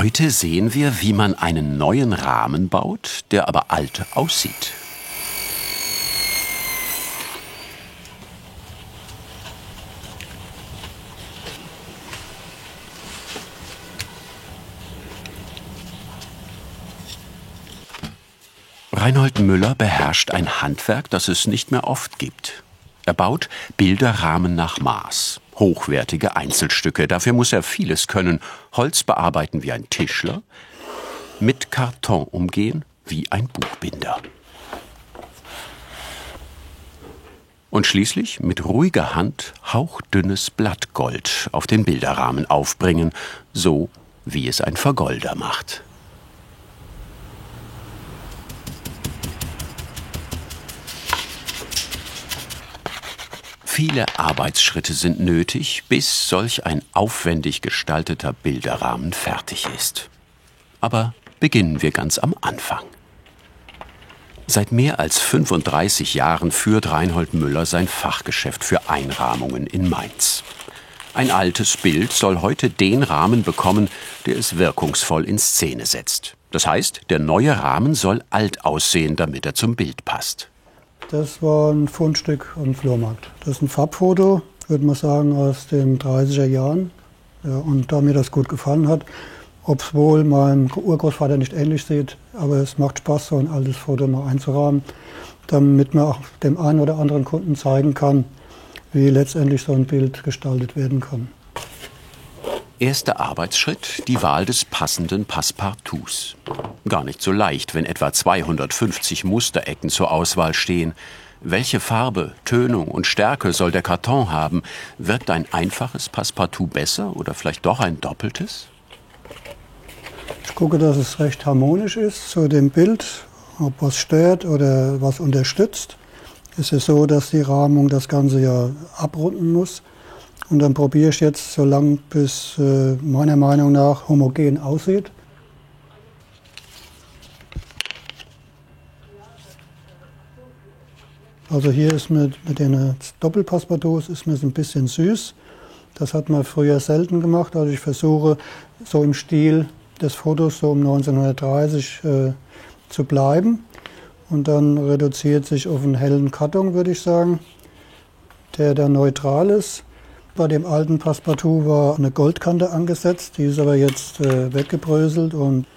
Heute sehen wir, wie man einen neuen Rahmen baut, der aber alt aussieht. Reinhold Müller beherrscht ein Handwerk, das es nicht mehr oft gibt. Er baut Bilderrahmen nach Maß, hochwertige Einzelstücke. Dafür muss er vieles können. Holz bearbeiten wie ein Tischler, mit Karton umgehen wie ein Buchbinder. Und schließlich mit ruhiger Hand hauchdünnes Blattgold auf den Bilderrahmen aufbringen, so wie es ein Vergolder macht. Viele Arbeitsschritte sind nötig, bis solch ein aufwendig gestalteter Bilderrahmen fertig ist. Aber beginnen wir ganz am Anfang. Seit mehr als 35 Jahren führt Reinhold Müller sein Fachgeschäft für Einrahmungen in Mainz. Ein altes Bild soll heute den Rahmen bekommen, der es wirkungsvoll in Szene setzt. Das heißt, der neue Rahmen soll alt aussehen, damit er zum Bild passt. Das war ein Fundstück am Flohmarkt. Das ist ein Farbfoto, würde man sagen, aus den 30er Jahren. Ja, und da mir das gut gefallen hat, ob es wohl meinem Urgroßvater nicht ähnlich sieht, aber es macht Spaß, so ein altes Foto mal einzurahmen, damit man auch dem einen oder anderen Kunden zeigen kann, wie letztendlich so ein Bild gestaltet werden kann. Erster Arbeitsschritt, die Wahl des passenden Passepartouts. Gar nicht so leicht, wenn etwa 250 Musterecken zur Auswahl stehen. Welche Farbe, Tönung und Stärke soll der Karton haben? Wirkt ein einfaches Passepartout besser oder vielleicht doch ein doppeltes? Ich gucke, dass es recht harmonisch ist zu dem Bild, ob was stört oder was unterstützt. Es ist so, dass die Rahmung das Ganze ja abrunden muss. Und dann probiere ich jetzt so lange, bis meiner Meinung nach homogen aussieht. Also hier ist mit den Doppelpassepartouts ist mir ein bisschen süß. Das hat man früher selten gemacht. Also ich versuche so im Stil des Fotos so um 1930 zu bleiben. Und dann reduziert sich auf einen hellen Karton, würde ich sagen, der dann neutral ist. Bei dem alten Passepartout war eine Goldkante angesetzt, die ist aber jetzt weggebröselt und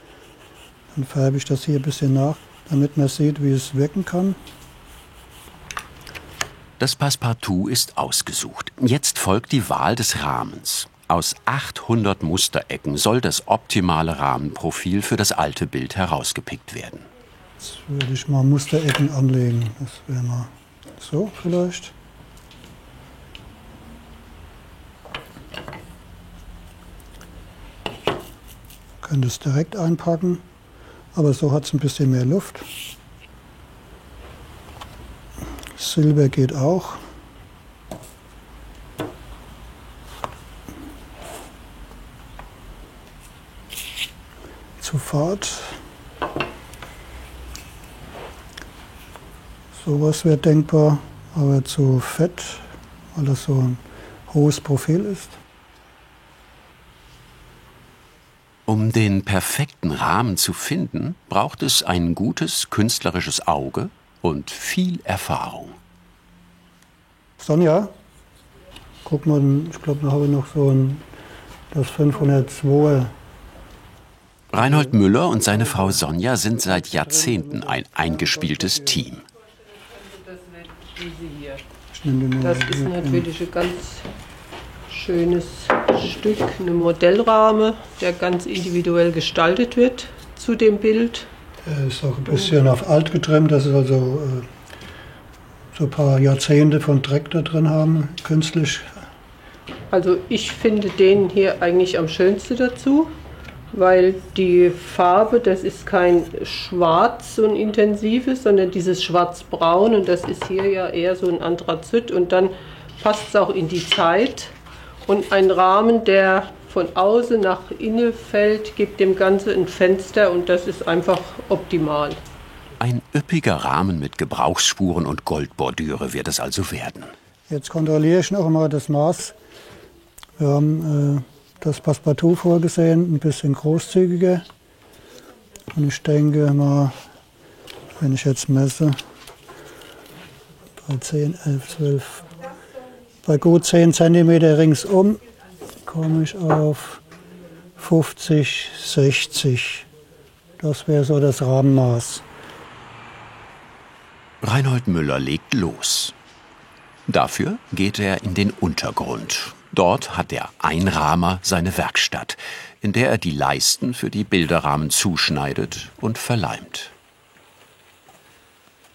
dann färbe ich das hier ein bisschen nach, damit man sieht, wie es wirken kann. Das Passepartout ist ausgesucht. Jetzt folgt die Wahl des Rahmens. Aus 800 Musterecken soll das optimale Rahmenprofil für das alte Bild herausgepickt werden. Jetzt würde ich mal Musterecken anlegen. Das wäre mal so vielleicht. Könnte es direkt einpacken, aber so hat es ein bisschen mehr Luft. Silber geht auch. Zu fad. Sowas wäre denkbar, aber zu fett, weil das so ein hohes Profil ist. Um den perfekten Rahmen zu finden, braucht es ein gutes künstlerisches Auge und viel Erfahrung. Sonja, guck mal, ich glaube, da habe ich noch so das 502er. Reinhold Müller und seine Frau Sonja sind seit Jahrzehnten ein eingespieltes Team. Das ist natürlich ein ganz schönes Stück, eine Modellrahme, der ganz individuell gestaltet wird zu dem Bild. Er ist auch ein bisschen auf alt getrimmt, das ist also so ein paar Jahrzehnte von Dreck da drin haben, künstlich. Also ich finde den hier eigentlich am schönsten dazu, weil die Farbe, das ist kein Schwarz, so ein intensives, sondern dieses Schwarzbraun und das ist hier ja eher so ein Anthrazit und dann passt es auch in die Zeit. Und ein Rahmen, der von außen nach innen fällt, gibt dem Ganzen ein Fenster und das ist einfach optimal. Ein üppiger Rahmen mit Gebrauchsspuren und Goldbordüre wird es also werden. Jetzt kontrolliere ich noch mal das Maß. Wir haben das Passepartout vorgesehen, ein bisschen großzügiger. Und ich denke mal, wenn ich jetzt messe, bei 10, 11, 12, bei gut 10 cm ringsum komme ich auf 50, 60. Das wäre so das Rahmenmaß. Reinhold Müller legt los. Dafür geht er in den Untergrund. Dort hat der Einrahmer seine Werkstatt, in der er die Leisten für die Bilderrahmen zuschneidet und verleimt.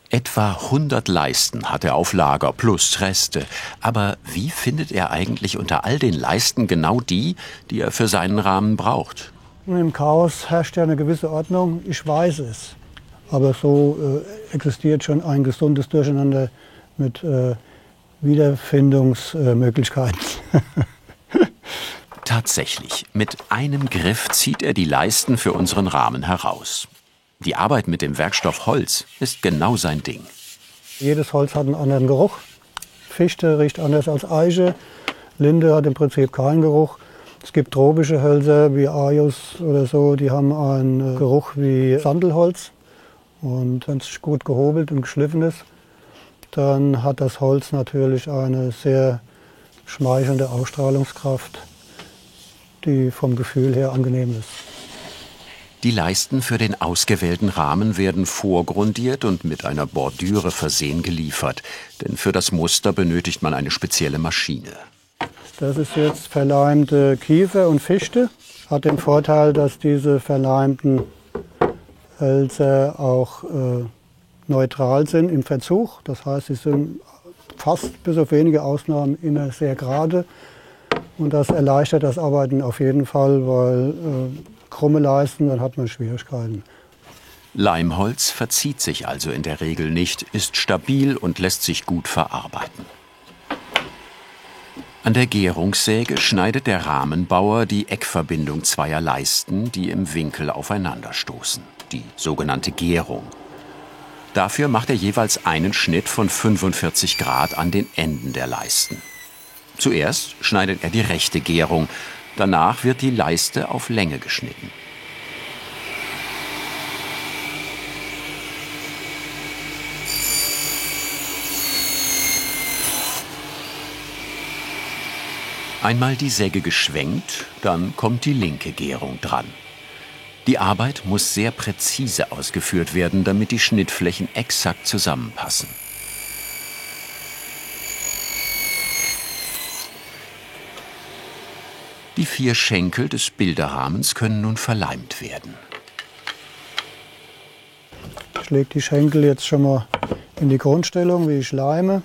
Etwa 100 Leisten hat er auf Lager plus Reste. Aber wie findet er eigentlich unter all den Leisten genau die, die er für seinen Rahmen braucht? Im Chaos herrscht ja eine gewisse Ordnung. Ich weiß es. Aber so existiert schon ein gesundes Durcheinander mit Wiederfindungsmöglichkeiten. Tatsächlich, mit einem Griff zieht er die Leisten für unseren Rahmen heraus. Die Arbeit mit dem Werkstoff Holz ist genau sein Ding. Jedes Holz hat einen anderen Geruch. Fichte riecht anders als Eiche. Linde hat im Prinzip keinen Geruch. Es gibt tropische Hölzer wie Ajus oder so, die haben einen Geruch wie Sandelholz. Und wenn es gut gehobelt und geschliffen ist, dann hat das Holz natürlich eine sehr schmeichelnde Ausstrahlungskraft, die vom Gefühl her angenehm ist. Die Leisten für den ausgewählten Rahmen werden vorgrundiert und mit einer Bordüre versehen geliefert. Denn für das Muster benötigt man eine spezielle Maschine. Das ist jetzt verleimte Kiefer und Fichte. Hat den Vorteil, dass diese verleimten Hölzer auch neutral sind im Verzug. Das heißt, sie sind fast bis auf wenige Ausnahmen immer sehr gerade. Und das erleichtert das Arbeiten auf jeden Fall, weil krumme Leisten, dann hat man Schwierigkeiten. Leimholz verzieht sich also in der Regel nicht, ist stabil und lässt sich gut verarbeiten. An der Gärungssäge schneidet der Rahmenbauer die Eckverbindung zweier Leisten, die im Winkel aufeinanderstoßen, die sogenannte Gärung. Dafür macht er jeweils einen Schnitt von 45 Grad an den Enden der Leisten. Zuerst schneidet er die rechte Gärung, danach wird die Leiste auf Länge geschnitten. Einmal die Säge geschwenkt, dann kommt die linke Gärung dran. Die Arbeit muss sehr präzise ausgeführt werden, damit die Schnittflächen exakt zusammenpassen. Die 4 Schenkel des Bilderrahmens können nun verleimt werden. Ich lege die Schenkel jetzt schon mal in die Grundstellung, wie ich leime.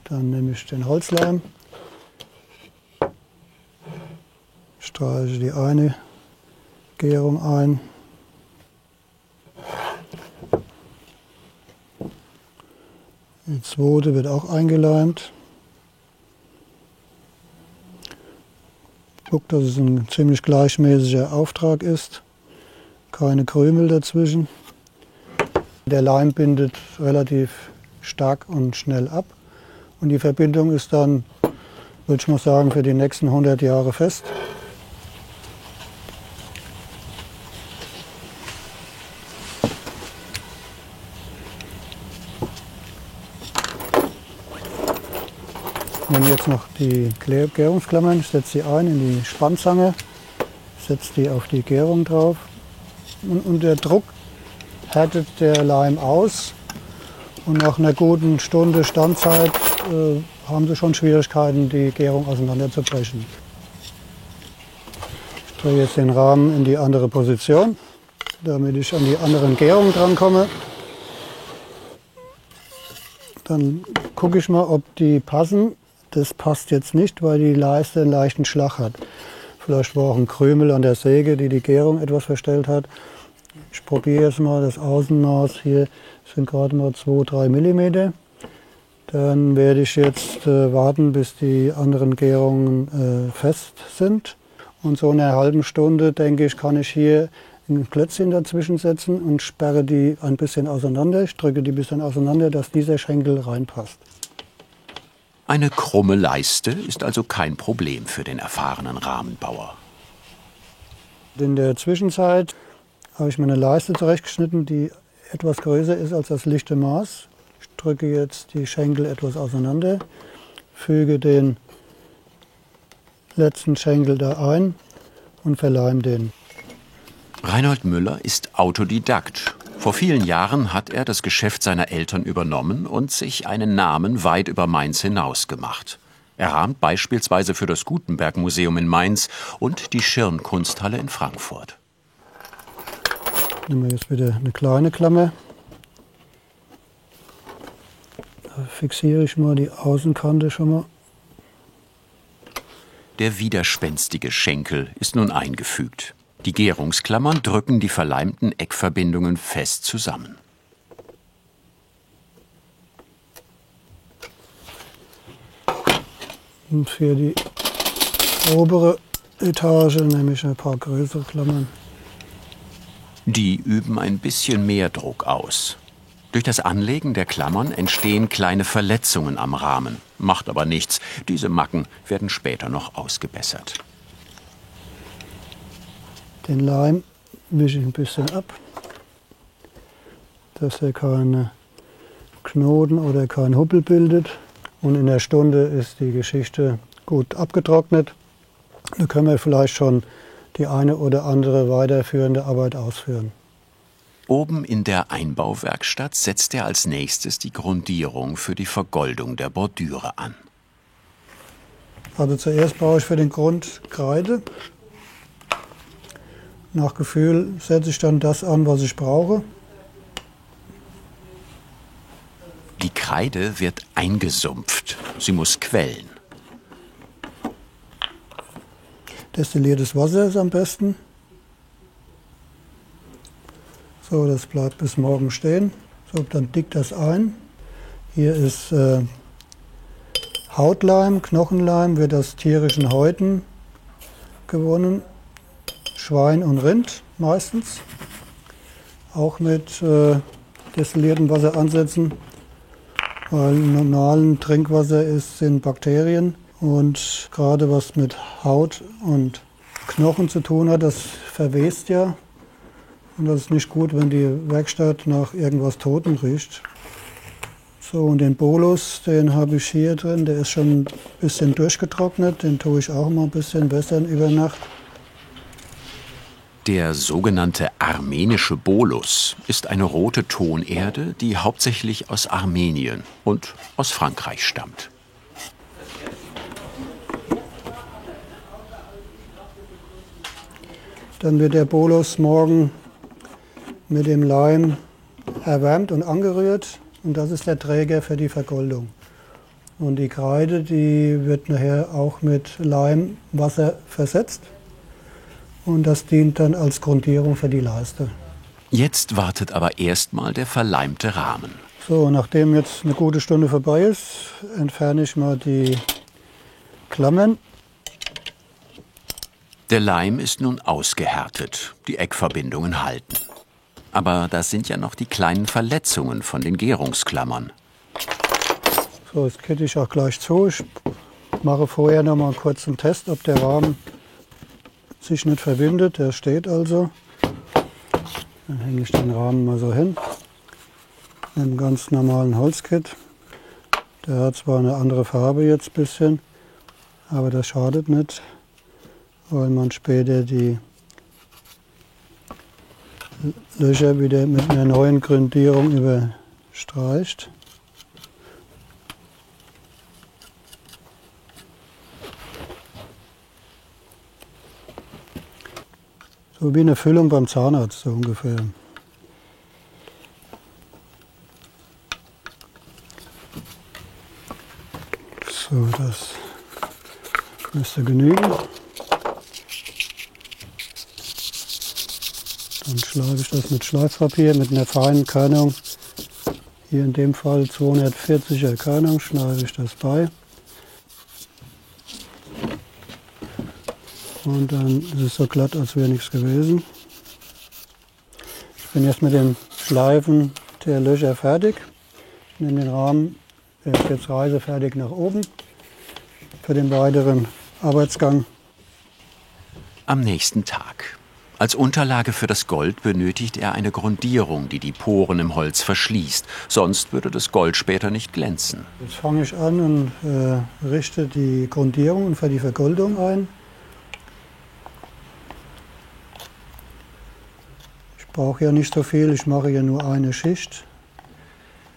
Dann nehme ich den Holzleim, streiche die eine Gärung ein. Die zweite wird auch eingeleimt. Guck, dass es ein ziemlich gleichmäßiger Auftrag ist. Keine Krümel dazwischen. Der Leim bindet relativ stark und schnell ab. Und die Verbindung ist dann, würde ich mal sagen, für die nächsten 100 Jahre fest. Ich nehme jetzt noch die Gärungsklammern, setze sie ein in die Spannzange, setze die auf die Gärung drauf. Und unter Druck härtet der Leim aus. Und nach einer guten Stunde Standzeit haben Sie schon Schwierigkeiten, die Gärung auseinanderzubrechen. Ich drehe jetzt den Rahmen in die andere Position, damit ich an die anderen Gärungen drankomme. Dann gucke ich mal, ob die passen. Das passt jetzt nicht, weil die Leiste einen leichten Schlag hat. Vielleicht war auch ein Krümel an der Säge, die die Gärung etwas verstellt hat. Ich probiere jetzt mal das Außenmaß. Hier sind gerade mal 2-3 mm. Dann werde ich jetzt warten, bis die anderen Gärungen fest sind. Und so in einer halben Stunde, denke ich, kann ich hier ein Klötzchen dazwischen setzen und sperre die ein bisschen auseinander. Ich drücke die ein bisschen auseinander, dass dieser Schenkel reinpasst. Eine krumme Leiste ist also kein Problem für den erfahrenen Rahmenbauer. In der Zwischenzeit habe ich mir eine Leiste zurechtgeschnitten, die etwas größer ist als das lichte Maß. Ich drücke jetzt die Schenkel etwas auseinander, füge den letzten Schenkel da ein und verleime den. Reinhold Müller ist Autodidakt. Vor vielen Jahren hat er das Geschäft seiner Eltern übernommen und sich einen Namen weit über Mainz hinaus gemacht. Er rahmt beispielsweise für das Gutenberg-Museum in Mainz und die Schirnkunsthalle in Frankfurt. Nehmen wir jetzt wieder eine kleine Klammer. Da fixiere ich mal die Außenkante schon mal. Der widerspenstige Schenkel ist nun eingefügt. Die Gärungsklammern drücken die verleimten Eckverbindungen fest zusammen. Und für die obere Etage nehme ich ein paar größere Klammern. Die üben ein bisschen mehr Druck aus. Durch das Anlegen der Klammern entstehen kleine Verletzungen am Rahmen. Macht aber nichts. Diese Macken werden später noch ausgebessert. Den Leim mische ich ein bisschen ab, dass er keine Knoten oder keinen Huppel bildet. Und in der Stunde ist die Geschichte gut abgetrocknet. Da können wir vielleicht schon die eine oder andere weiterführende Arbeit ausführen. Oben in der Einbauwerkstatt setzt er als nächstes die Grundierung für die Vergoldung der Bordüre an. Also zuerst brauche ich für den Grund Kreide. Nach Gefühl setze ich dann das an, was ich brauche. Die Kreide wird eingesumpft. Sie muss quellen. Destilliertes Wasser ist am besten. So, das bleibt bis morgen stehen. So, dann dickt das ein. Hier ist Hautleim, Knochenleim, wird aus tierischen Häuten gewonnen. Schwein und Rind meistens. Auch mit destilliertem Wasser ansetzen, weil im normalen Trinkwasser sind Bakterien. Und gerade was mit Haut und Knochen zu tun hat, das verwest ja. Und das ist nicht gut, wenn die Werkstatt nach irgendwas Totem riecht. So, und den Bolus, den habe ich hier drin, der ist schon ein bisschen durchgetrocknet. Den tue ich auch mal ein bisschen wässern über Nacht. Der sogenannte armenische Bolus ist eine rote Tonerde, die hauptsächlich aus Armenien und aus Frankreich stammt. Dann wird der Bolus morgen mit dem Leim erwärmt und angerührt. Und das ist der Träger für die Vergoldung. Und die Kreide, die wird nachher auch mit Leimwasser versetzt. Und das dient dann als Grundierung für die Leiste. Jetzt wartet aber erstmal der verleimte Rahmen. So, nachdem jetzt eine gute Stunde vorbei ist, entferne ich mal die Klammern. Der Leim ist nun ausgehärtet, die Eckverbindungen halten. Aber da sind ja noch die kleinen Verletzungen von den Gärungsklammern. So, jetzt kette ich auch gleich zu. Ich mache vorher noch mal einen kurzen Test, ob der Rahmen sich nicht verwindet. Der steht also. Dann hänge ich den Rahmen mal so hin. Mit einem ganz normalen Holzkit. Der hat zwar eine andere Farbe jetzt ein bisschen, aber das schadet nicht, weil man später die Löcher wieder mit einer neuen Grundierung überstreicht. So wie eine Füllung beim Zahnarzt, so ungefähr. So, das müsste genügen. Dann schleife ich das mit Schleifpapier, mit einer feinen Körnung. Hier in dem Fall 240er Körnung schneide ich das bei. Und dann ist es so glatt, als wäre nichts gewesen. Ich bin jetzt mit dem Schleifen der Löcher fertig. Ich nehme den Rahmen Bin jetzt reisefertig nach oben für den weiteren Arbeitsgang. Am nächsten Tag. Als Unterlage für das Gold benötigt er eine Grundierung, die die Poren im Holz verschließt. Sonst würde das Gold später nicht glänzen. Jetzt fange ich an und richte die Grundierung für die Vergoldung ein. Ich brauche ja nicht so viel, ich mache ja nur eine Schicht.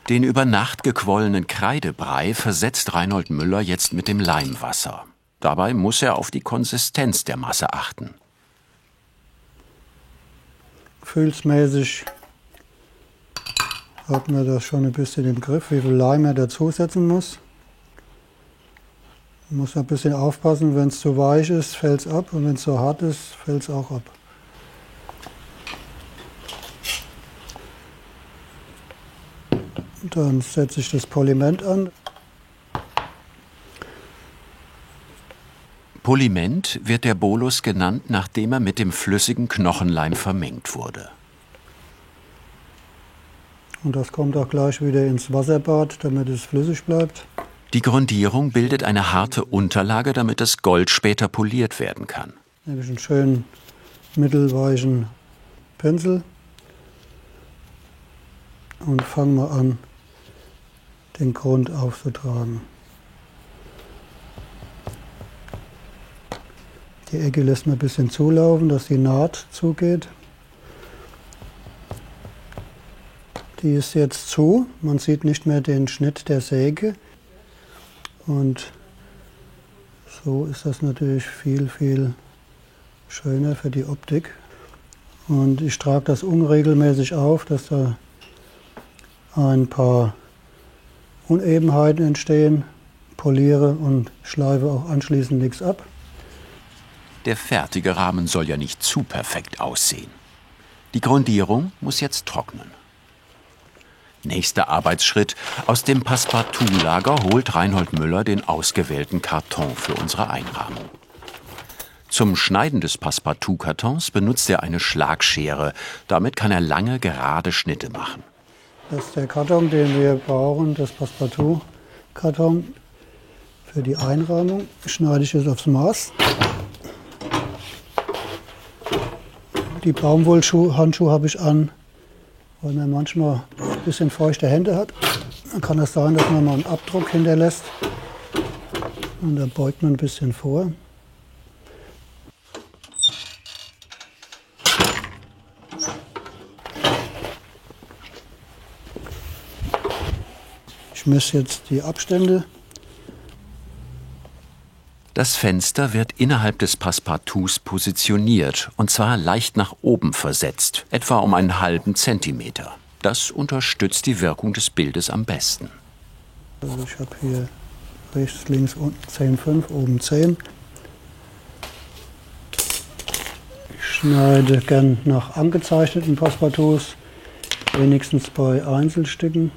Den über Nacht gequollenen Kreidebrei versetzt Reinhold Müller jetzt mit dem Leimwasser. Dabei muss er auf die Konsistenz der Masse achten. Gefühlsmäßig hat man das schon ein bisschen im Griff, wie viel Leim er dazusetzen muss. Man muss ein bisschen aufpassen, wenn es zu weich ist, fällt es ab, und wenn es zu hart ist, fällt es auch ab. Dann setze ich das Poliment an. Poliment wird der Bolus genannt, nachdem er mit dem flüssigen Knochenleim vermengt wurde. Und das kommt auch gleich wieder ins Wasserbad, damit es flüssig bleibt. Die Grundierung bildet eine harte Unterlage, damit das Gold später poliert werden kann. Nehme ich einen schönen mittelweichen Pinsel und fange mal an, den Grund aufzutragen. Die Ecke lässt man ein bisschen zulaufen, dass die Naht zugeht. Die ist jetzt zu, man sieht nicht mehr den Schnitt der Säge. Und so ist das natürlich viel, viel schöner für die Optik. Und ich trage das unregelmäßig auf, dass da ein paar Unebenheiten entstehen, poliere und schleife auch anschließend nichts ab. Der fertige Rahmen soll ja nicht zu perfekt aussehen. Die Grundierung muss jetzt trocknen. Nächster Arbeitsschritt: Aus dem Passepartout-Lager holt Reinhold Müller den ausgewählten Karton für unsere Einrahmung. Zum Schneiden des Passepartout-Kartons benutzt er eine Schlagschere. Damit kann er lange, gerade Schnitte machen. Das ist der Karton, den wir brauchen, das Passepartout-Karton für die Einrahmung. Schneide ich jetzt aufs Maß. Die Baumwollhandschuhe habe ich an, weil man manchmal ein bisschen feuchte Hände hat. Dann kann es sein, dass man mal einen Abdruck hinterlässt. Und da beugt man ein bisschen vor. Ich messe jetzt die Abstände. Das Fenster wird innerhalb des Passepartouts positioniert, und zwar leicht nach oben versetzt, etwa um einen halben Zentimeter. Das unterstützt die Wirkung des Bildes am besten. Also ich habe hier rechts, links, unten 10,5, oben 10. Ich schneide gern nach angezeichneten Passepartouts, wenigstens bei Einzelstücken.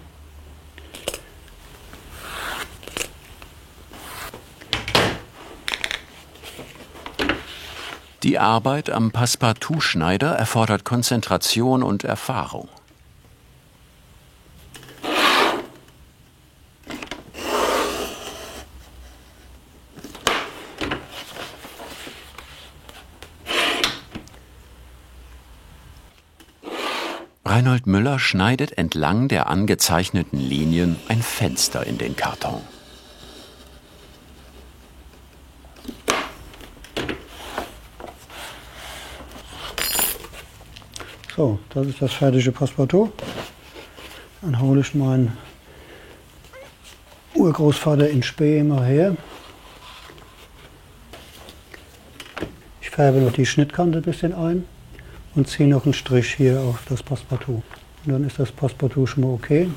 Die Arbeit am Passepartout-Schneider erfordert Konzentration und Erfahrung. Reinhold Müller schneidet entlang der angezeichneten Linien ein Fenster in den Karton. So, das ist das fertige Passepartout. Dann hole ich meinen Urgroßvater in Spee immer her. Ich färbe noch die Schnittkante ein bisschen ein und ziehe noch einen Strich hier auf das Passepartout. Und dann ist das Passepartout schon mal okay.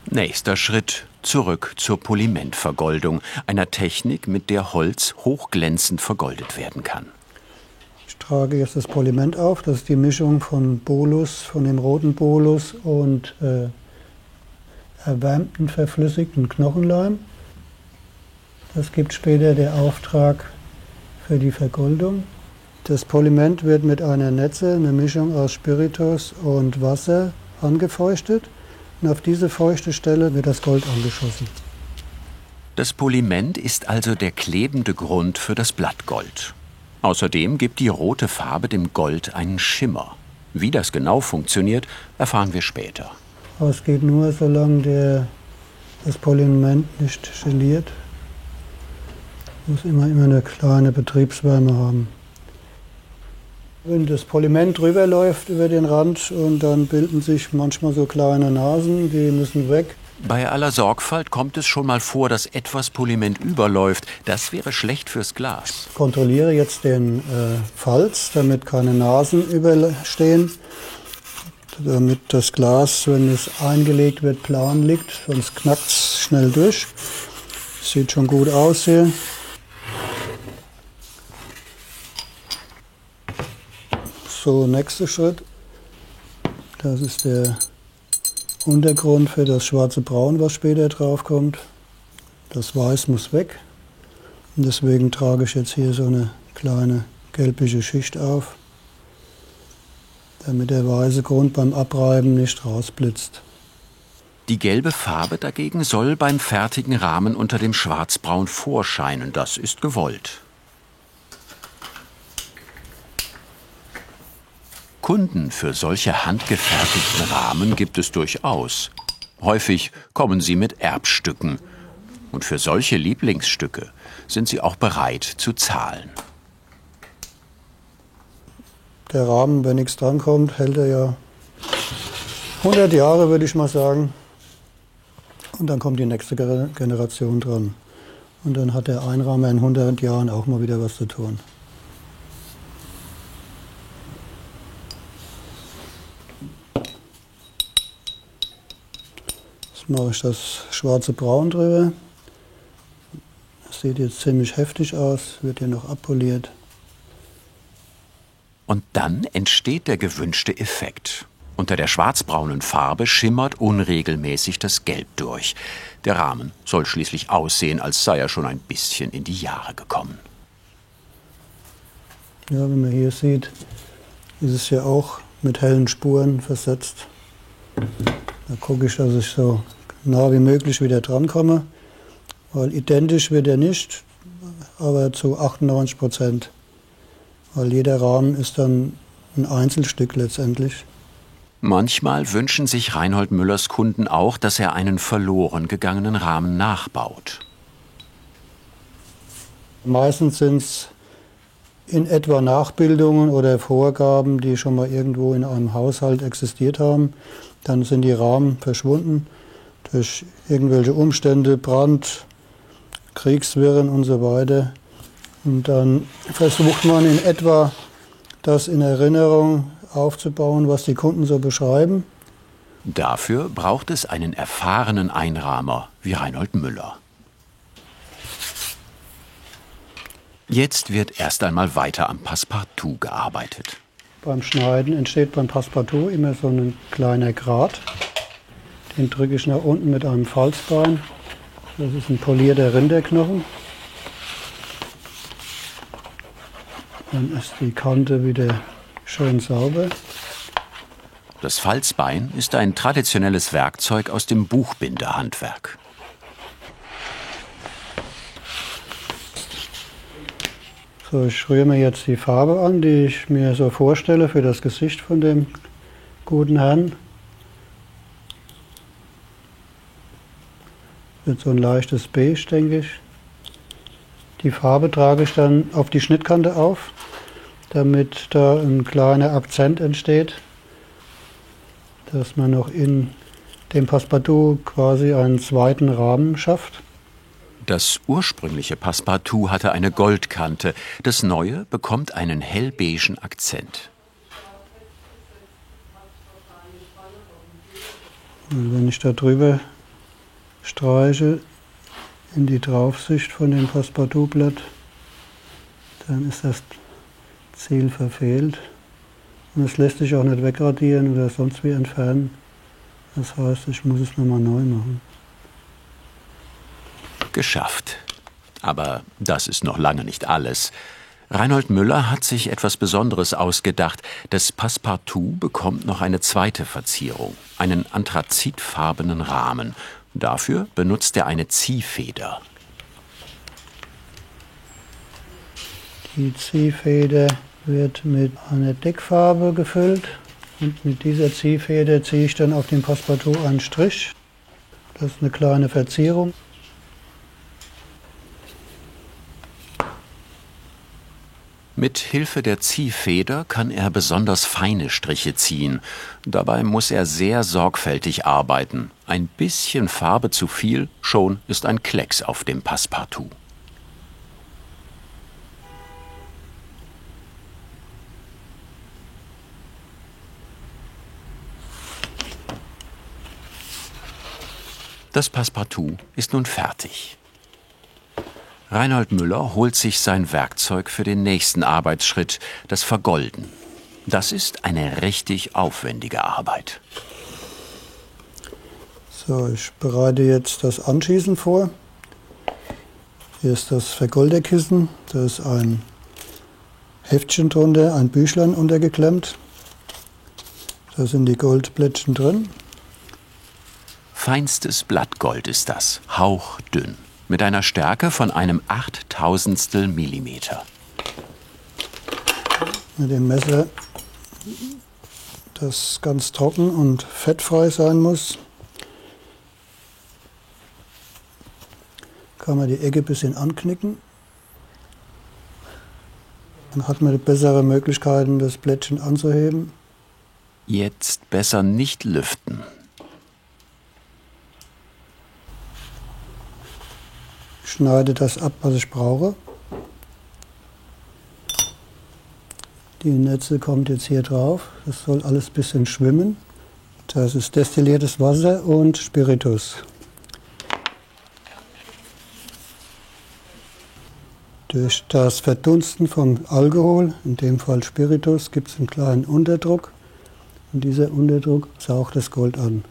Nächster Schritt: zurück zur Polimentvergoldung, einer Technik, mit der Holz hochglänzend vergoldet werden kann. Ich trage jetzt das Poliment auf. Das ist die Mischung von Bolus, von dem roten Bolus und erwärmten, verflüssigten Knochenleim. Das gibt später der Auftrag für die Vergoldung. Das Poliment wird mit einer Netze, eine Mischung aus Spiritus und Wasser, angefeuchtet. Und auf diese feuchte Stelle wird das Gold angeschossen. Das Poliment ist also der klebende Grund für das Blattgold. Außerdem gibt die rote Farbe dem Gold einen Schimmer. Wie das genau funktioniert, erfahren wir später. Aber es geht nur, solange das Poliment nicht geliert. Muss immer eine kleine Betriebswärme haben. Wenn das Poliment drüber läuft über den Rand und dann bilden sich manchmal so kleine Nasen, die müssen weg. Bei aller Sorgfalt kommt es schon mal vor, dass etwas Poliment überläuft. Das wäre schlecht fürs Glas. Ich kontrolliere jetzt den Falz, damit keine Nasen überstehen. Damit das Glas, wenn es eingelegt wird, plan liegt, sonst knackt es schnell durch. Sieht schon gut aus hier. So, nächster Schritt. Das ist der Untergrund für das schwarze Braun, was später drauf kommt. Das Weiß muss weg. Und deswegen trage ich jetzt hier so eine kleine gelbliche Schicht auf, damit der weiße Grund beim Abreiben nicht rausblitzt. Die gelbe Farbe dagegen soll beim fertigen Rahmen unter dem Schwarzbraun vorscheinen. Das ist gewollt. Kunden für solche handgefertigten Rahmen gibt es durchaus. Häufig kommen sie mit Erbstücken. Und für solche Lieblingsstücke sind sie auch bereit zu zahlen. Der Rahmen, wenn nichts drankommt, hält er ja 100 Jahre, würde ich mal sagen. Und dann kommt die nächste Generation dran. Und dann hat der Einrahmen in 100 Jahren auch mal wieder was zu tun. Jetzt mache ich das schwarze Braun drüber. Das sieht jetzt ziemlich heftig aus, wird hier noch abpoliert. Und dann entsteht der gewünschte Effekt. Unter der schwarzbraunen Farbe schimmert unregelmäßig das Gelb durch. Der Rahmen soll schließlich aussehen, als sei er schon ein bisschen in die Jahre gekommen. Ja, wenn man hier sieht, ist es ja auch mit hellen Spuren versetzt. Da gucke ich, dass ich so nah wie möglich wieder dran komme, weil identisch wird er nicht, aber zu 98%. Weil jeder Rahmen ist dann ein Einzelstück letztendlich. Manchmal wünschen sich Reinhold Müllers Kunden auch, dass er einen verloren gegangenen Rahmen nachbaut. Meistens sind es in etwa Nachbildungen oder Vorgaben, die schon mal irgendwo in einem Haushalt existiert haben. Dann sind die Rahmen verschwunden durch irgendwelche Umstände, Brand, Kriegswirren und so weiter. Und dann versucht man in etwa das in Erinnerung aufzubauen, was die Kunden so beschreiben. Dafür braucht es einen erfahrenen Einrahmer wie Reinhold Müller. Jetzt wird erst einmal weiter am Passepartout gearbeitet. Beim Schneiden entsteht beim Passepartout immer so ein kleiner Grat. Den drücke ich nach unten mit einem Falzbein. Das ist ein polierter Rinderknochen. Dann ist die Kante wieder schön sauber. Das Falzbein ist ein traditionelles Werkzeug aus dem Buchbinderhandwerk. So, ich rühre mir jetzt die Farbe an, die ich mir so vorstelle für das Gesicht von dem guten Herrn. Wird so ein leichtes Beige, denke ich. Die Farbe trage ich dann auf die Schnittkante auf, damit da ein kleiner Akzent entsteht, dass man noch in dem Passepartout quasi einen zweiten Rahmen schafft. Das ursprüngliche Passepartout hatte eine Goldkante, das neue bekommt einen hellbeigen Akzent. Und wenn ich da drüber streiche, in die Draufsicht von dem Passepartoutblatt, dann ist das Ziel verfehlt. Und es lässt sich auch nicht wegradieren oder sonst wie entfernen. Das heißt, ich muss es nochmal neu machen. Geschafft. Aber das ist noch lange nicht alles. Reinhold Müller hat sich etwas Besonderes ausgedacht. Das Passepartout bekommt noch eine zweite Verzierung, einen anthrazitfarbenen Rahmen. Dafür benutzt er eine Ziehfeder. Die Ziehfeder wird mit einer Deckfarbe gefüllt und mit dieser Ziehfeder ziehe ich dann auf dem Passepartout einen Strich. Das ist eine kleine Verzierung. Mit Hilfe der Ziehfeder kann er besonders feine Striche ziehen. Dabei muss er sehr sorgfältig arbeiten. Ein bisschen Farbe zu viel, schon ist ein Klecks auf dem Passepartout. Das Passepartout ist nun fertig. Reinhold Müller holt sich sein Werkzeug für den nächsten Arbeitsschritt, das Vergolden. Das ist eine richtig aufwendige Arbeit. So, ich bereite jetzt das Anschießen vor. Hier ist das Vergolderkissen. Da ist ein Heftchen drunter, ein Büchlein untergeklemmt. Da sind die Goldplättchen drin. Feinstes Blattgold ist das, hauchdünn, mit einer Stärke von einem 0,008 Millimeter. Mit dem Messer, das ganz trocken und fettfrei sein muss, kann man die Ecke ein bisschen anknicken. Dann hat man bessere Möglichkeiten, das Plättchen anzuheben. Jetzt besser nicht lüften. Ich schneide das ab, was ich brauche. Die Netze kommt jetzt hier drauf. Das soll alles ein bisschen schwimmen. Das ist destilliertes Wasser und Spiritus. Durch das Verdunsten vom Alkohol, in dem Fall Spiritus, gibt es einen kleinen Unterdruck. Und dieser Unterdruck saugt das Gold an.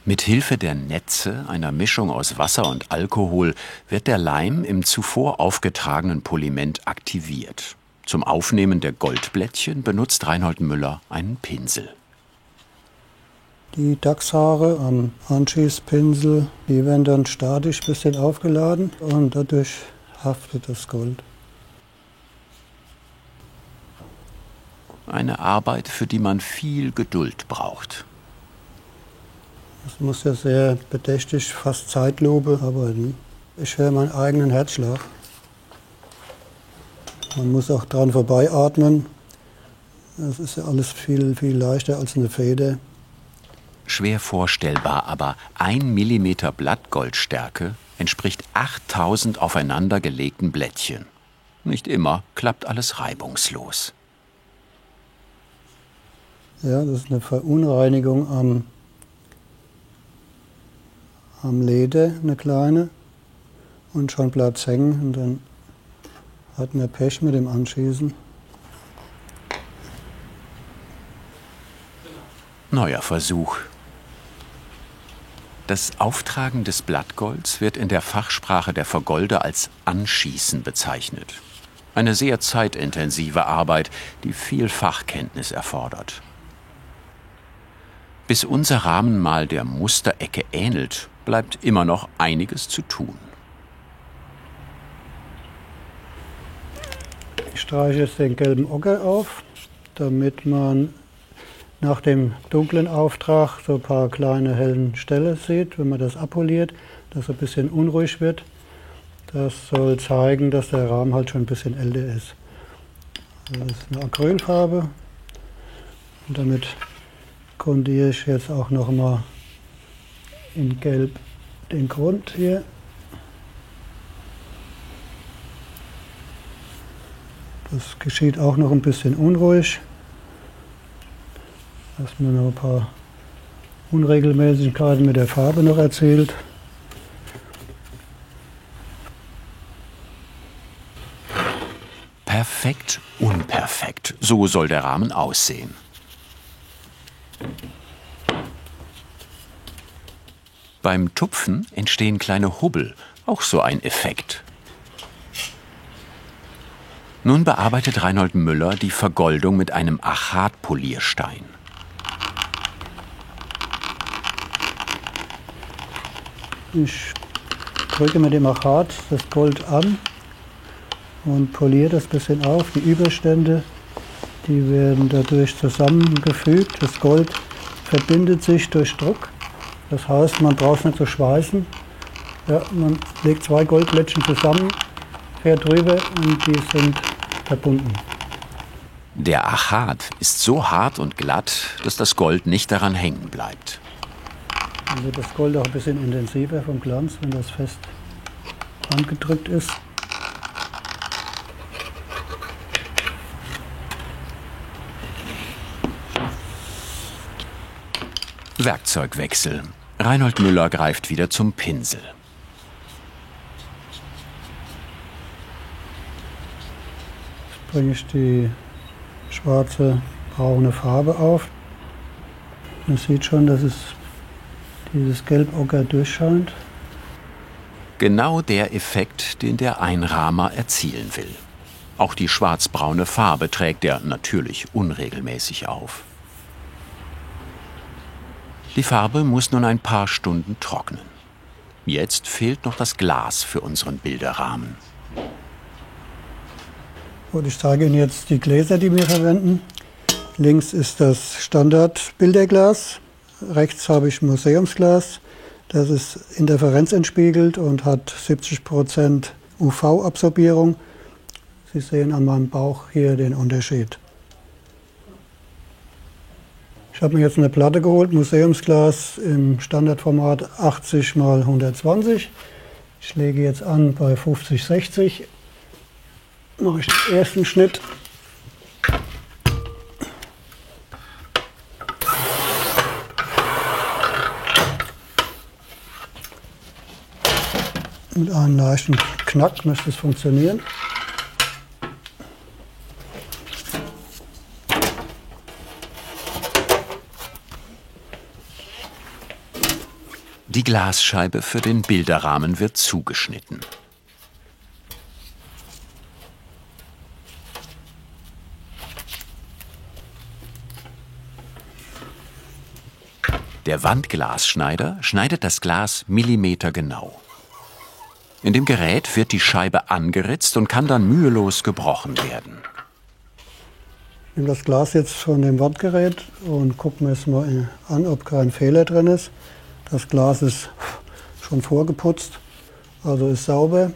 Mit Hilfe der Netze, einer Mischung aus Wasser und Alkohol, wird der Leim im zuvor aufgetragenen Poliment aktiviert. Zum Aufnehmen der Goldblättchen benutzt Reinhold Müller einen Pinsel. Die Dachshaare am Anschießpinsel, die werden dann statisch ein bisschen aufgeladen und dadurch haftet das Gold. Eine Arbeit, für die man viel Geduld braucht. Das muss ja sehr bedächtig, fast Zeitlupe arbeiten. Ich höre meinen eigenen Herzschlag. Man muss auch dran vorbeiatmen. Das ist ja alles viel, viel leichter als eine Feder. Schwer vorstellbar, aber 1 Millimeter Blattgoldstärke entspricht 8000 aufeinander gelegten Blättchen. Nicht immer klappt alles reibungslos. Ja, das ist eine Verunreinigung am Leder, eine kleine. Und schon bleibt es hängen und dann hat man Pech mit dem Anschießen. Neuer Versuch. Das Auftragen des Blattgolds wird in der Fachsprache der Vergolder als Anschießen bezeichnet. Eine sehr zeitintensive Arbeit, die viel Fachkenntnis erfordert. Bis unser Rahmen mal der Musterecke ähnelt, bleibt immer noch einiges zu tun. Ich streiche jetzt den gelben Ocker auf, damit man nach dem dunklen Auftrag so ein paar kleine hellen Stellen sieht, wenn man das abpoliert, dass es ein bisschen unruhig wird. Das soll zeigen, dass der Rahmen halt schon ein bisschen älter ist. Das ist eine Acrylfarbe und damit grundiere ich jetzt auch noch mal in Gelb den Grund hier. Das geschieht auch noch ein bisschen unruhig. Dass man noch ein paar Unregelmäßigkeiten mit der Farbe noch erzielt. Perfekt, unperfekt. So soll der Rahmen aussehen. Beim Tupfen entstehen kleine Hubbel, auch so ein Effekt. Nun bearbeitet Reinhold Müller die Vergoldung mit einem Achatpolierstein. Ich drücke mit dem Achat das Gold an und poliere das ein bisschen auf. Die Überstände, die werden dadurch zusammengefügt. Das Gold verbindet sich durch Druck. Das heißt, man braucht es nicht zu schweißen. Ja, man legt 2 Goldplättchen zusammen, fährt drüber und die sind verbunden. Der Achat ist so hart und glatt, dass das Gold nicht daran hängen bleibt. Dann wird das Gold auch ein bisschen intensiver vom Glanz, wenn das fest angedrückt ist. Werkzeugwechsel. Reinhold Müller greift wieder zum Pinsel. Jetzt bringe ich die schwarze, braune Farbe auf. Man sieht schon, dass es dieses Gelb-Ocker durchscheint. Genau der Effekt, den der Einrahmer erzielen will. Auch die schwarzbraune Farbe trägt er natürlich unregelmäßig auf. Die Farbe muss nun ein paar Stunden trocknen. Jetzt fehlt noch das Glas für unseren Bilderrahmen. Und ich zeige Ihnen jetzt die Gläser, die wir verwenden. Links ist das Standard-Bilderglas. Rechts habe ich ein Museumsglas. Das ist interferenzentspiegelt und hat 70% UV-Absorbierung. Sie sehen an meinem Bauch hier den Unterschied. Ich habe mir jetzt eine Platte geholt, Museumsglas im Standardformat 80 x 120. Ich lege jetzt an bei 50/60. Mache ich den ersten Schnitt. Mit einem leichten Knack müsste es funktionieren. Die Glasscheibe für den Bilderrahmen wird zugeschnitten. Der Wandglasschneider schneidet das Glas millimetergenau. In dem Gerät wird die Scheibe angeritzt und kann dann mühelos gebrochen werden. Ich nehme das Glas jetzt von dem Wandgerät und gucke mir es mal an, ob kein Fehler drin ist. Das Glas ist schon vorgeputzt, also ist sauber.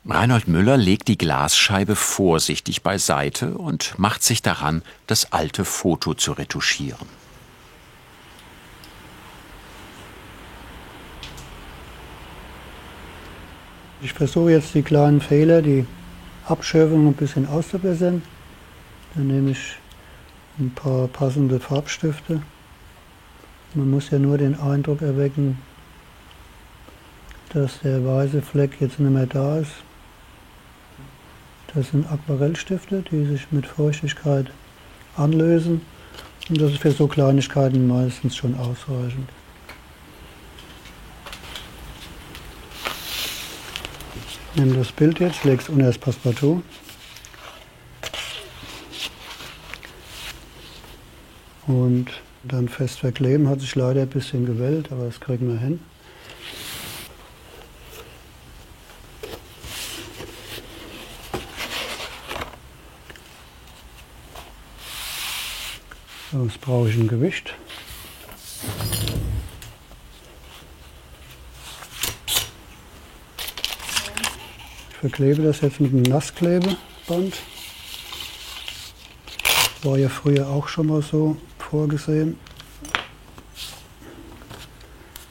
Reinhold Müller legt die Glasscheibe vorsichtig beiseite und macht sich daran, das alte Foto zu retuschieren. Ich versuche jetzt die kleinen Fehler, die Abschürfung ein bisschen auszubessern. Dann nehme ich ein paar passende Farbstifte. Man muss ja nur den Eindruck erwecken, dass der weiße Fleck jetzt nicht mehr da ist. Das sind Aquarellstifte, die sich mit Feuchtigkeit anlösen. Und das ist für so Kleinigkeiten meistens schon ausreichend. Ich nehme das Bild jetzt, lege es unter das Passepartout. Und dann fest verkleben, hat sich leider ein bisschen gewellt, aber das kriegen wir hin. So, jetzt brauche ich ein Gewicht. Ich verklebe das jetzt mit einem Nassklebeband. War ja früher auch schon mal so vorgesehen.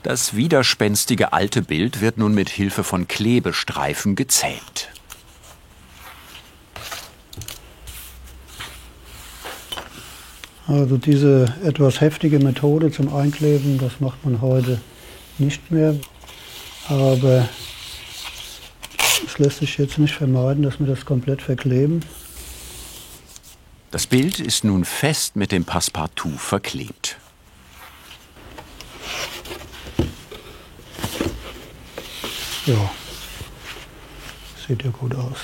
Das widerspenstige alte Bild wird nun mit Hilfe von Klebestreifen gezähmt. Also diese etwas heftige Methode zum Einkleben, das macht man heute nicht mehr. Aber es lässt sich jetzt nicht vermeiden, dass wir das komplett verkleben. Das Bild ist nun fest mit dem Passepartout verklebt. Ja, sieht ja gut aus.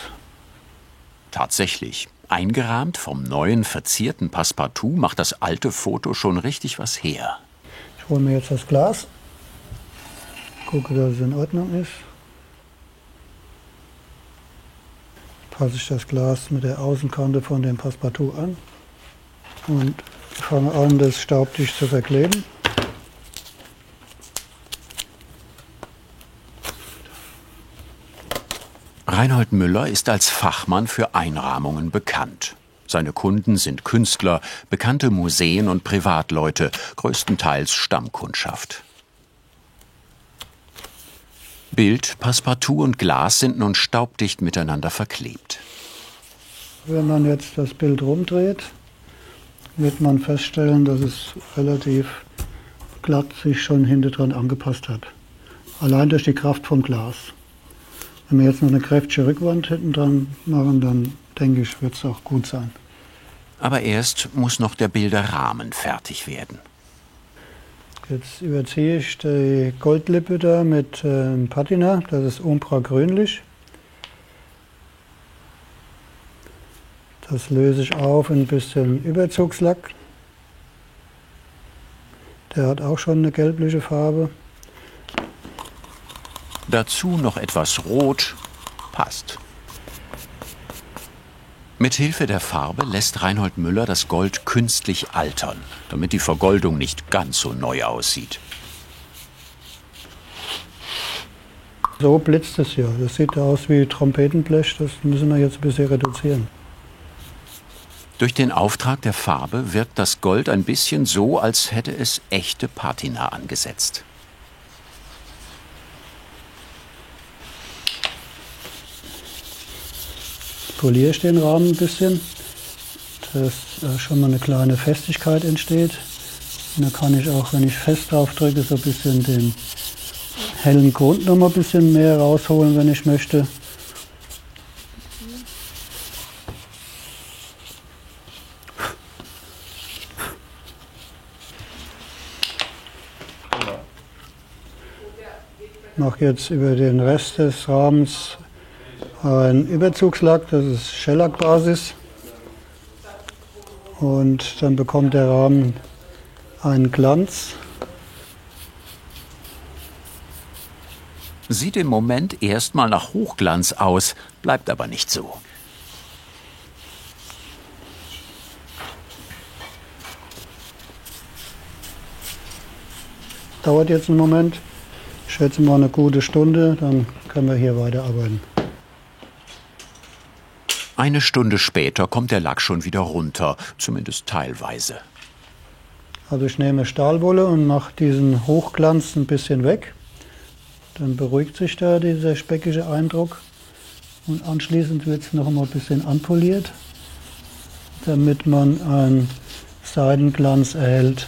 Tatsächlich, eingerahmt vom neuen verzierten Passepartout macht das alte Foto schon richtig was her. Ich hole mir jetzt das Glas. Gucke, dass es in Ordnung ist. Passe ich das Glas mit der Außenkante von dem Passepartout an und fange an, das staubdicht zu verkleben. Reinhold Müller ist als Fachmann für Einrahmungen bekannt. Seine Kunden sind Künstler, bekannte Museen und Privatleute, größtenteils Stammkundschaft. Bild, Passepartout und Glas sind nun staubdicht miteinander verklebt. Wenn man jetzt das Bild rumdreht, wird man feststellen, dass es relativ glatt sich schon hinten dran angepasst hat. Allein durch die Kraft vom Glas. Wenn wir jetzt noch eine kräftige Rückwand hinten dran machen, dann denke ich, wird es auch gut sein. Aber erst muss noch der Bilderrahmen fertig werden. Jetzt überziehe ich die Goldlippe da mit Patina, das ist Umbra grünlich. Das löse ich auf in ein bisschen Überzugslack. Der hat auch schon eine gelbliche Farbe. Dazu noch etwas Rot, passt. Mit Hilfe der Farbe lässt Reinhold Müller das Gold künstlich altern, damit die Vergoldung nicht ganz so neu aussieht. So blitzt es ja. Das sieht aus wie Trompetenblech, das müssen wir jetzt ein bisschen reduzieren. Durch den Auftrag der Farbe wirkt das Gold ein bisschen so, als hätte es echte Patina angesetzt. Poliere ich den Rahmen ein bisschen, dass schon mal eine kleine Festigkeit entsteht. Und dann kann ich auch, wenn ich fest drauf drücke, so ein bisschen den hellen Grund noch mal ein bisschen mehr rausholen, wenn ich möchte. Ich mache jetzt über den Rest des Rahmens ein Überzugslack, das ist Shellac-Basis. Und dann bekommt der Rahmen einen Glanz. Sieht im Moment erstmal nach Hochglanz aus, bleibt aber nicht so. Dauert jetzt einen Moment. Ich schätze mal eine gute Stunde, dann können wir hier weiterarbeiten. Eine Stunde später kommt der Lack schon wieder runter, zumindest teilweise. Also ich nehme Stahlwolle und mache diesen Hochglanz ein bisschen weg. Dann beruhigt sich da dieser speckige Eindruck. Und anschließend wird es noch mal ein bisschen anpoliert, damit man einen Seidenglanz erhält.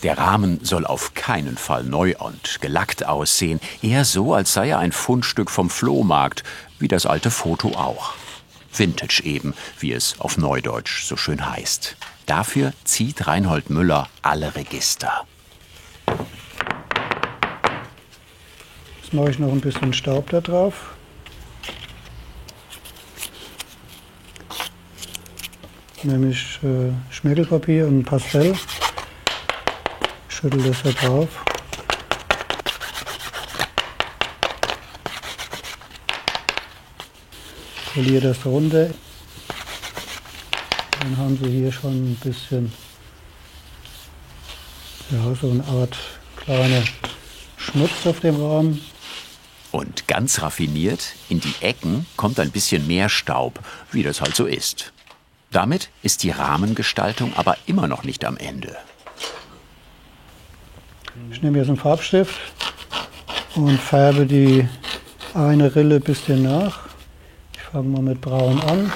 Der Rahmen soll auf keinen Fall neu und gelackt aussehen, eher so, als sei er ein Fundstück vom Flohmarkt, wie das alte Foto auch. Vintage eben, wie es auf Neudeutsch so schön heißt. Dafür zieht Reinhold Müller alle Register. Jetzt mache ich noch ein bisschen Staub da drauf. Nämlich Schmirgelpapier und Pastell. Schüttel das da drauf. Poliere das runter. Dann haben Sie hier schon ein bisschen, ja, so eine Art kleiner Schmutz auf dem Rahmen. Und ganz raffiniert, in die Ecken kommt ein bisschen mehr Staub, wie das halt so ist. Damit ist die Rahmengestaltung aber immer noch nicht am Ende. Ich nehme jetzt einen Farbstift und färbe die eine Rille ein bisschen nach. Ich fange mal mit Braun an.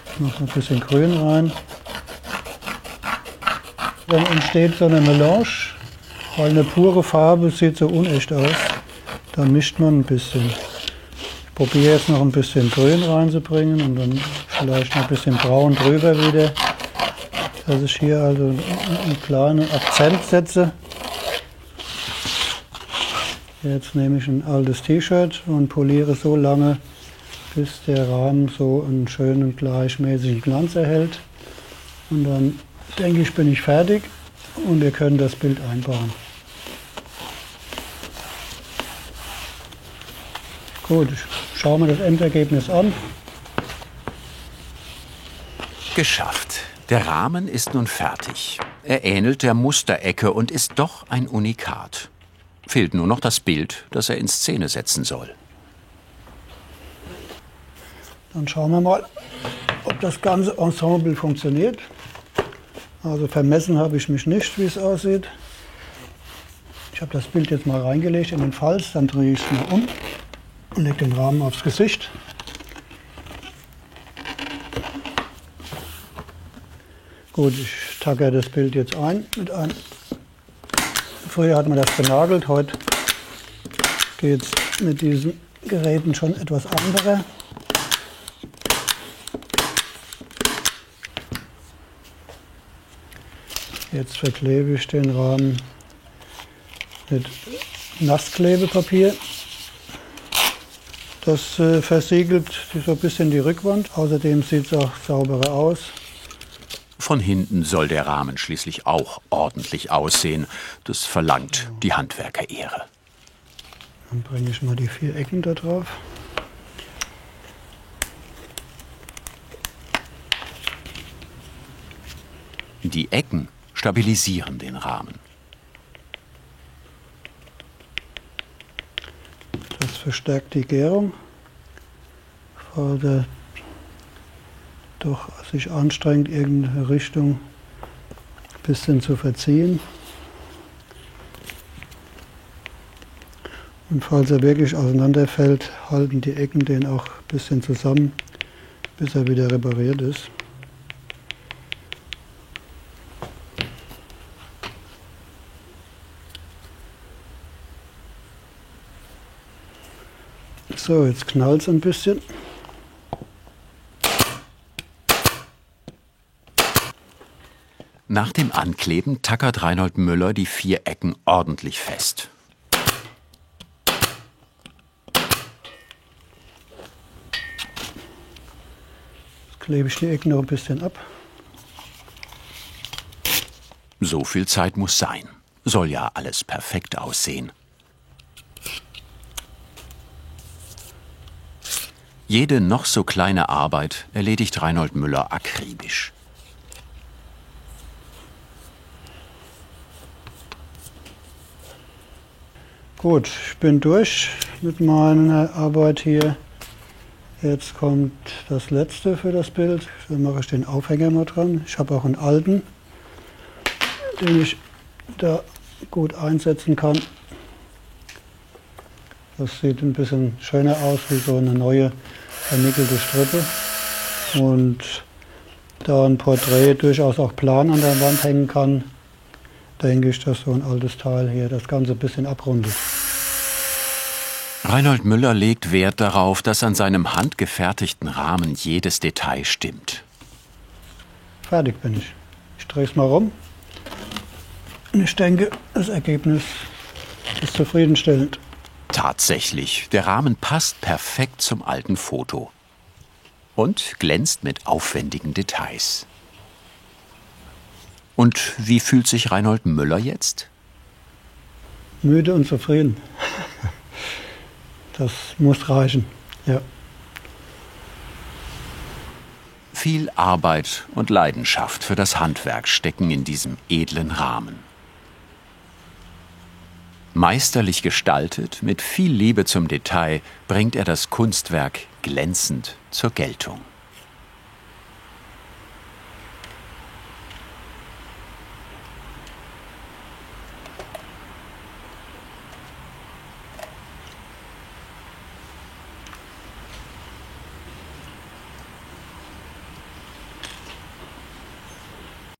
Ich mache ein bisschen Grün rein. Dann entsteht so eine Melange, weil eine pure Farbe sieht so unecht aus. Da mischt man ein bisschen. Ich probiere jetzt noch ein bisschen Grün reinzubringen und dann vielleicht noch ein bisschen Braun drüber wieder. Dass ich hier also einen kleinen Akzent setze. Jetzt nehme ich ein altes T-Shirt und poliere so lange, bis der Rahmen so einen schönen gleichmäßigen Glanz erhält. Und dann denke ich, bin ich fertig und wir können das Bild einbauen. Gut, ich schaue mir das Endergebnis an. Geschafft. Der Rahmen ist nun fertig. Er ähnelt der Musterecke und ist doch ein Unikat. Fehlt nur noch das Bild, das er in Szene setzen soll. Dann schauen wir mal, ob das ganze Ensemble funktioniert. Also vermessen habe ich mich nicht, wie es aussieht. Ich habe das Bild jetzt mal reingelegt in den Falz, dann drehe ich es mal um und lege den Rahmen aufs Gesicht. Gut, ich tackere das Bild jetzt ein mit einem. Früher hat man das benagelt, heute geht es mit diesen Geräten schon etwas anderer. Jetzt verklebe ich den Rahmen mit Nassklebepapier. Das versiegelt so ein bisschen die Rückwand. Außerdem sieht es auch sauberer aus. Von hinten soll der Rahmen schließlich auch ordentlich aussehen. Das verlangt die Handwerkerehre. Dann bringe ich mal die 4 Ecken da drauf. Die Ecken stabilisieren den Rahmen. Das verstärkt die Gärung, weil der doch sich anstrengt, irgendeine Richtung ein bisschen zu verziehen. Und falls er wirklich auseinanderfällt, halten die Ecken den auch ein bisschen zusammen, bis er wieder repariert ist. So, jetzt knallt es ein bisschen. Nach dem Ankleben tackert Reinhold Müller die 4 Ecken ordentlich fest. Jetzt klebe ich die Ecken noch ein bisschen ab. So viel Zeit muss sein. Soll ja alles perfekt aussehen. Jede noch so kleine Arbeit erledigt Reinhold Müller akribisch. Gut, ich bin durch mit meiner Arbeit hier. Jetzt kommt das letzte für das Bild. Dann mache ich den Aufhänger mal dran. Ich habe auch einen alten, den ich da gut einsetzen kann. Das sieht ein bisschen schöner aus wie so eine neue vernickelte Strippe. Und da ein Porträt durchaus auch plan an der Wand hängen kann, denke ich, dass so ein altes Teil hier das Ganze ein bisschen abrundet. Reinhold Müller legt Wert darauf, dass an seinem handgefertigten Rahmen jedes Detail stimmt. Fertig bin ich. Ich drehe es mal rum. Und ich denke, das Ergebnis ist zufriedenstellend. Tatsächlich, der Rahmen passt perfekt zum alten Foto. Und glänzt mit aufwendigen Details. Und wie fühlt sich Reinhold Müller jetzt? Müde und zufrieden. Das muss reichen, ja. Viel Arbeit und Leidenschaft für das Handwerk stecken in diesem edlen Rahmen. Meisterlich gestaltet, mit viel Liebe zum Detail, bringt er das Kunstwerk glänzend zur Geltung.